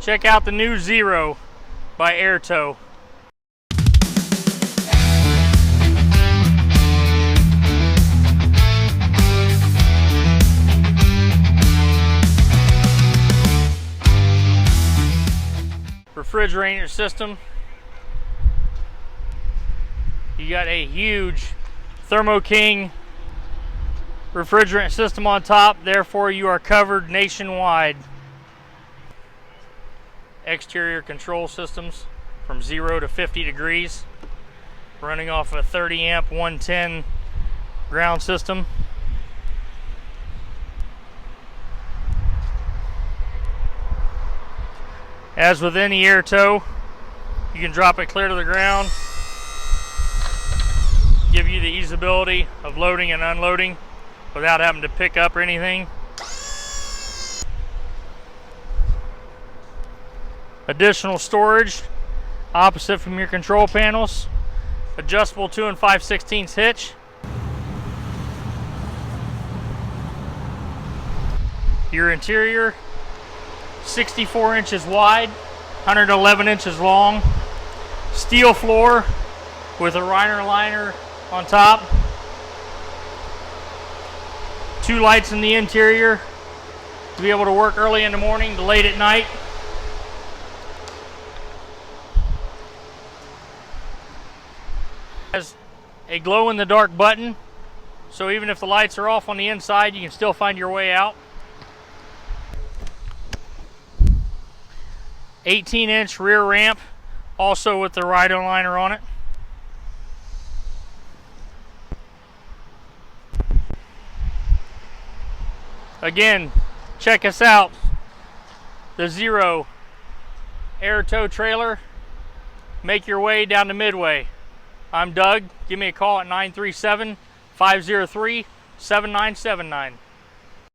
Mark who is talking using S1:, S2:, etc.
S1: Check out the new Zero by Airtow. Refrigerator system. You got a huge Thermo King refrigerant system on top, therefore you are covered nationwide. Exterior control systems from 0 to 50 degrees, running off a 30 amp 110 ground system. As with any Airtow, you can drop it clear to the ground, give you the easeability of loading and unloading without having to pick up or anything. Additional storage opposite from your control panels. Adjustable 2 5/16 hitch. Your interior, 64 inches wide, 111 inches long. Steel floor with a Reefer liner on top. 2 lights in the interior to be able to work early in the morning to late at night. Has a glow in the dark button, so even if the lights are off on the inside, you can still find your way out. 18-inch rear ramp, also with the Reefer liner on it. Again, check us out. The Zero Airtow trailer. Make your way down to Midway. I'm Doug. Give me a call at 937-503-7979.